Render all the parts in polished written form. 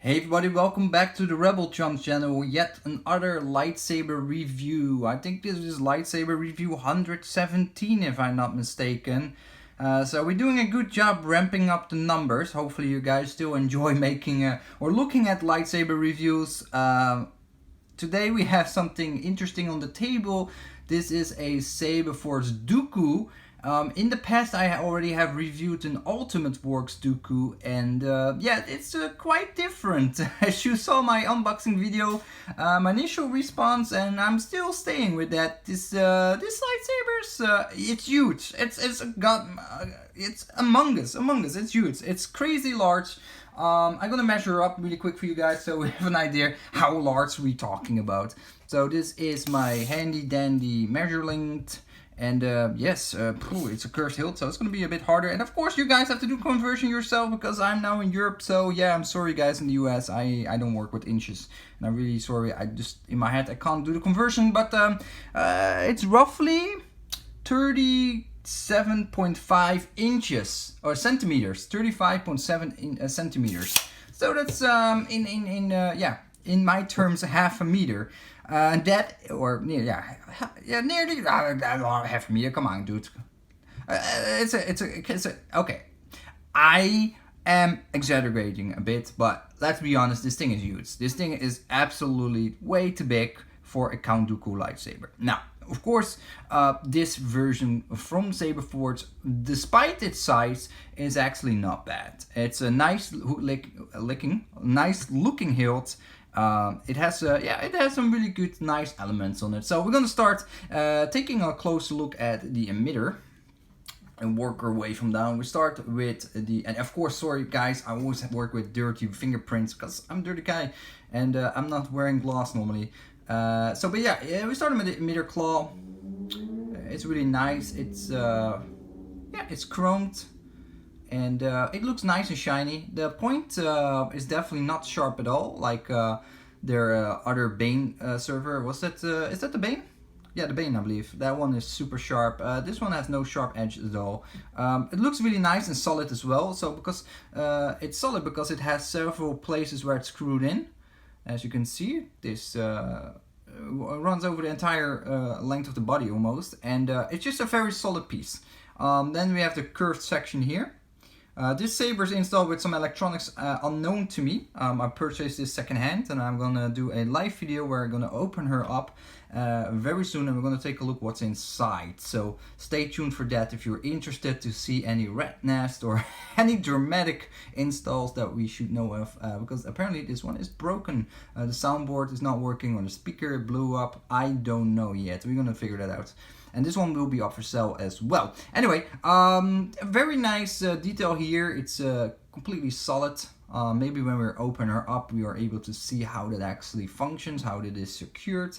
Hey everybody, welcome back to the Rebel Chums channel. Yet another lightsaber review. I think this is lightsaber review 117 if I'm not mistaken. So we're doing a good job ramping up the numbers. Hopefully you guys still enjoy making or looking at lightsaber reviews. Today we have something interesting on the table. This is a Saberforge Dooku. In the past I already have reviewed an Ultimate Works Dooku, and yeah, it's quite different. As you saw my unboxing video, my initial response, and I'm still staying with that. This lightsabers, it's huge. It's among us. It's huge. It's crazy large. I'm gonna measure up really quick for you guys so we have an idea how large we're talking about. So this is my handy dandy measuring. And yes, it's a cursed hilt, so it's going to be a bit harder. And of course, you guys have to do conversion yourself because I'm now in Europe. So yeah, I'm sorry guys in the US, I don't work with inches. And I'm really sorry, I just, in my head, I can't do the conversion. But it's roughly 37.5 inches, or centimeters, 35.7 centimeters. So that's, in my terms, half a meter. Nearly half a meter. Come on, dude. Okay. I am exaggerating a bit, but let's be honest. This thing is huge. This thing is absolutely way too big for a Count Dooku lightsaber. Now, of course, this version from Saberforge, despite its size, is actually not bad. It's a nice looking hilt. It has some really good, nice elements on it. So we're gonna start taking a closer look at the emitter and work our way from down. We start with and of course, sorry guys, I always work with dirty fingerprints because I'm a dirty guy and I'm not wearing gloss normally. We started with the emitter claw. It's really nice. It's it's chromed. And it looks nice and shiny. The point is definitely not sharp at all, like their other Bane server. Is that the Bane? Yeah, the Bane, I believe. That one is super sharp. This one has no sharp edge at all. It looks really nice and solid as well. So because it's solid because it has several places where it's screwed in. As you can see, this runs over the entire length of the body almost. And it's just a very solid piece. Then we have the curved section here. This saber is installed with some electronics unknown to me. I purchased this secondhand and I'm gonna do a live video where I'm gonna open her up very soon and we're gonna take a look what's inside. So stay tuned for that if you're interested to see any red nest or any dramatic installs that we should know of, because apparently this one is broken. The soundboard is not working or the speaker blew up. I don't know yet. We're gonna figure that out. And this one will be up for sale as well. Anyway, very nice detail here. It's completely solid. Maybe when we open her up, we are able to see how that actually functions, how it is secured.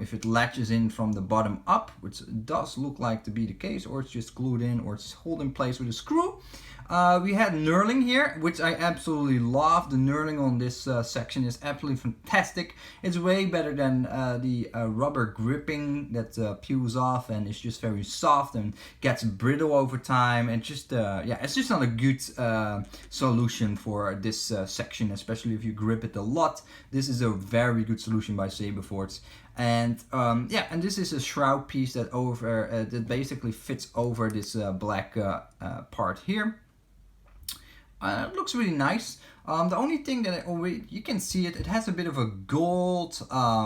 If it latches in from the bottom up, which does look like to be the case, or it's just glued in, or it's held in place with a screw. We had knurling here, which I absolutely love. The knurling on this section is absolutely fantastic. It's way better than the rubber gripping that peels off and is just very soft and gets brittle over time. And just it's just not a good solution for this section, especially if you grip it a lot. This is a very good solution by Saberforge. And and this is a shroud piece that that basically fits over this black part here. It looks really nice. The only thing that you can see it has a bit of a gold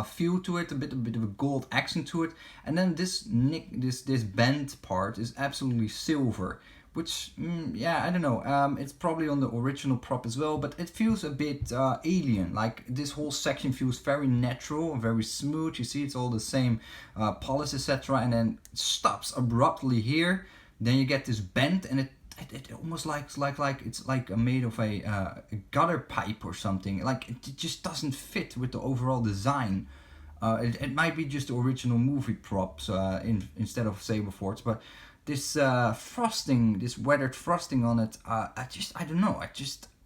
feel to it, a bit of a gold accent to it, and then this bend part is absolutely silver, which I don't know. It's probably on the original prop as well, but it feels a bit alien. Like this whole section feels very natural, very smooth. You see, it's all the same polish, etc., and then it stops abruptly here. Then you get this bend, and it almost it's like made of a gutter pipe or something. Like it just doesn't fit with the overall design. It might be just the original movie props instead of Saberforge, but this frosting, this weathered frosting on it, I don't know.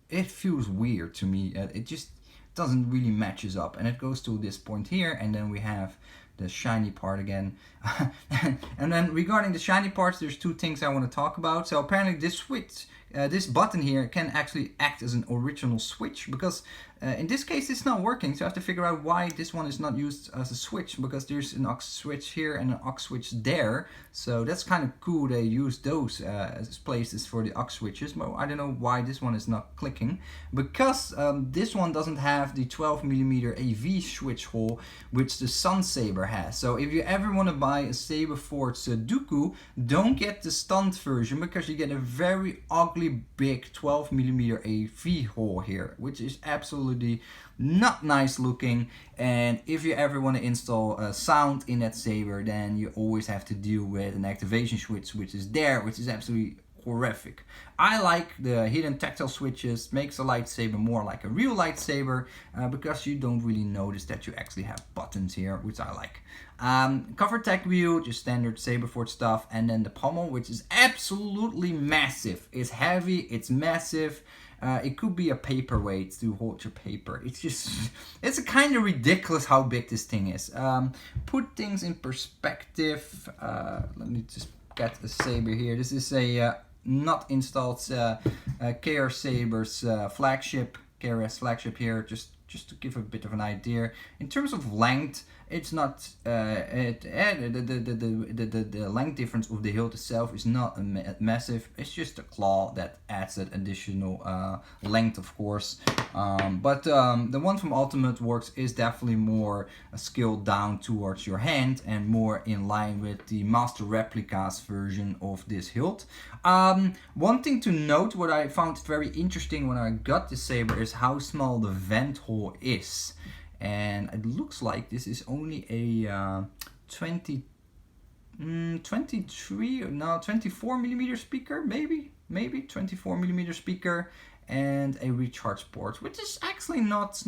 It feels weird to me. It just doesn't really matches up, and it goes to this point here, and then we have the shiny part again. And then regarding the shiny parts, there's two things I want to talk about. So apparently this switch, this button here can actually act as an original switch, because in this case it's not working, so I have to figure out why this one is not used as a switch, because there's an aux switch here and an aux switch there. So that's kind of cool, they use those as places for the aux switches, but I don't know why this one is not clicking, because this one doesn't have the 12mm AV switch hole which the Sun Saber has. So if you ever want to buy a Saberforge Dooku, don't get the stunt version, because you get a very ugly big 12mm AV hole here, which is absolutely not nice looking. And if you ever want to install a sound in that saber, then you always have to deal with an activation switch which is there, which is absolutely horrific. I like the hidden tactile switches, makes a lightsaber more like a real lightsaber, because you don't really notice that you actually have buttons here, which I like. Cover tech wheel, just standard Saberforge stuff, and then the pommel, which is absolutely massive. It's heavy, it's massive. It could be a paperweight to hold your paper. It's just, it's kind of ridiculous how big this thing is. Put things in perspective. Let me just get a saber here. This is a not installed KR Saber's flagship, KRS flagship here, just to give a bit of an idea. In terms of length, it's not the length difference of the hilt itself is not massive. It's just a claw that adds that additional length, of course. But the one from Ultimate Works is definitely more scaled down towards your hand and more in line with the Master Replicas version of this hilt. One thing to note, what I found very interesting when I got this saber, is how small the vent hole is. And it looks like this is only a 24 millimeter speaker, maybe 24 millimeter speaker, and a recharge port, which is actually not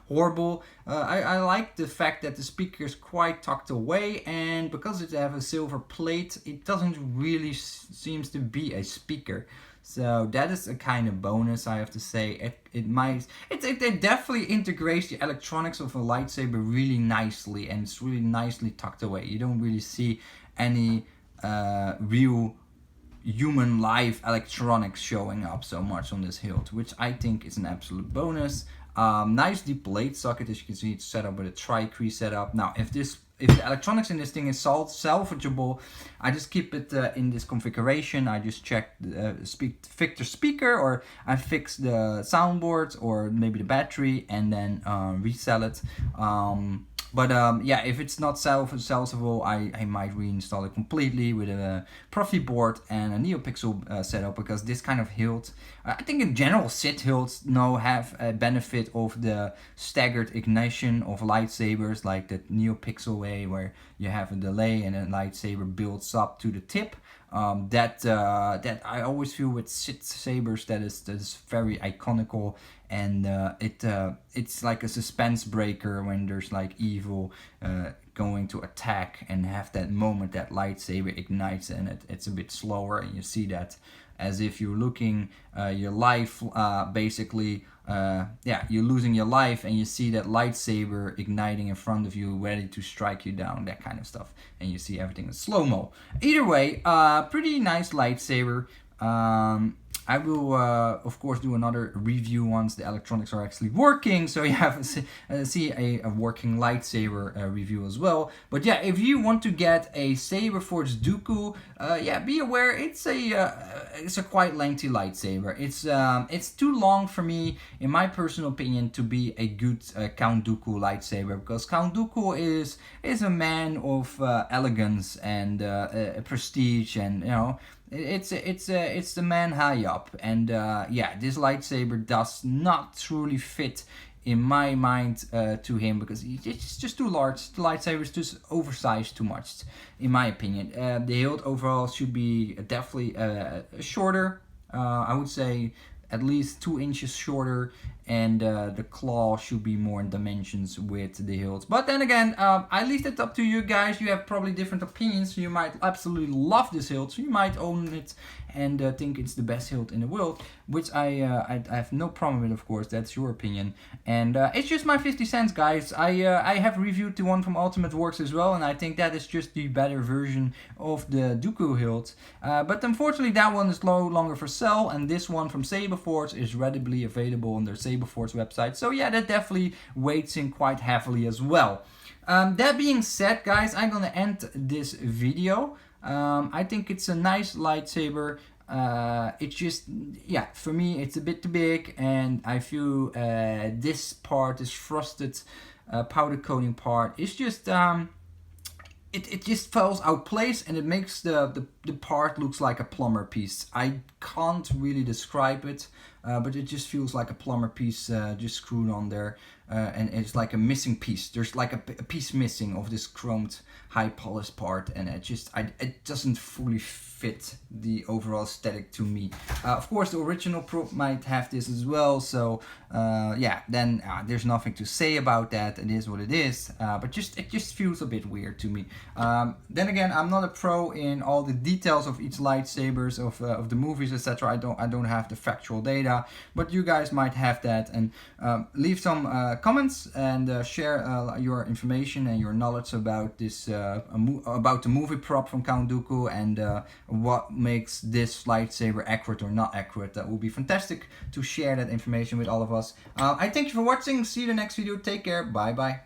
horrible. I like the fact that the speaker is quite tucked away, and because it has a silver plate, it doesn't really seems to be a speaker. So that is a kind of bonus, I have to say. It definitely integrates the electronics of a lightsaber really nicely, and it's really nicely tucked away. You don't really see any real human live electronics showing up so much on this hilt, which I think is an absolute bonus. Nice deep blade socket, as you can see, it's set up with a tri-crease setup. Now, if the electronics in this thing is salvageable, I just keep it in this configuration. I just check the Victor speaker, or I fix the soundboard, or maybe the battery, and then resell it. Yeah, if it's not salvageable, I might reinstall it completely with a Profi board and a NeoPixel setup, because this kind of hilt, I think in general Sith hilts now have a benefit of the staggered ignition of lightsabers, like the NeoPixel way, where you have a delay and a lightsaber builds up to the tip. That I always feel with Sith sabers that is very iconical, and it's like a suspense breaker when there's like evil going to attack, and have that moment that lightsaber ignites, and it's a bit slower, and you see that as if you're looking your life basically. You're losing your life, and you see that lightsaber igniting in front of you, ready to strike you down, that kind of stuff, and you see everything in slow-mo. Either way, pretty nice lightsaber. I will, of course, do another review once the electronics are actually working, so you have see a working lightsaber review as well. But yeah, if you want to get a Saberforge Dooku, be aware it's a quite lengthy lightsaber. It's too long for me, in my personal opinion, to be a good Count Dooku lightsaber, because Count Dooku is a man of elegance and prestige, and you know. It's the man high up, and this lightsaber does not truly fit in my mind to him, because it's just too large. The lightsaber is just oversized too much, in my opinion. The hilt overall should be definitely shorter. I would say at least 2 inches shorter, and the claw should be more in dimensions with the hilt. But then again, I leave it up to you guys. You have probably different opinions. You might absolutely love this hilt, so you might own it and think it's the best hilt in the world, which I have no problem with, of course. That's your opinion, and it's just my 50 cents, guys. I have reviewed the one from Ultimate Works as well, and I think that is just the better version of the Dooku hilt. But unfortunately, that one is no longer for sale, and this one from Saberforge is readily available on their Saberforge website. So yeah, that definitely weighs in quite heavily as well. That being said, guys, I'm gonna end this video. I think it's a nice lightsaber. It's just, yeah, for me it's a bit too big, and I feel this part, this frosted powder coating part, is just it just falls out place, and it makes the part looks like a plumber piece. I can't really describe it, but it just feels like a plumber piece just screwed on there, and it's like a missing piece. There's like a piece missing of this chromed high polished part, and it doesn't fully fit the overall aesthetic to me. Of course, the original prop might have this as well, so yeah, then there's nothing to say about that. It is what it is, but it just feels a bit weird to me. Then again, I'm not a pro in all the details of each lightsabers of the movies, etc. I don't have the factual data, but you guys might have that. And leave some comments and share your information and your knowledge about this about the movie prop from Count Dooku, and what makes this lightsaber accurate or not accurate. That would be fantastic to share that information with all of us. I thank you for watching. See you in the next video. Take care. Bye bye.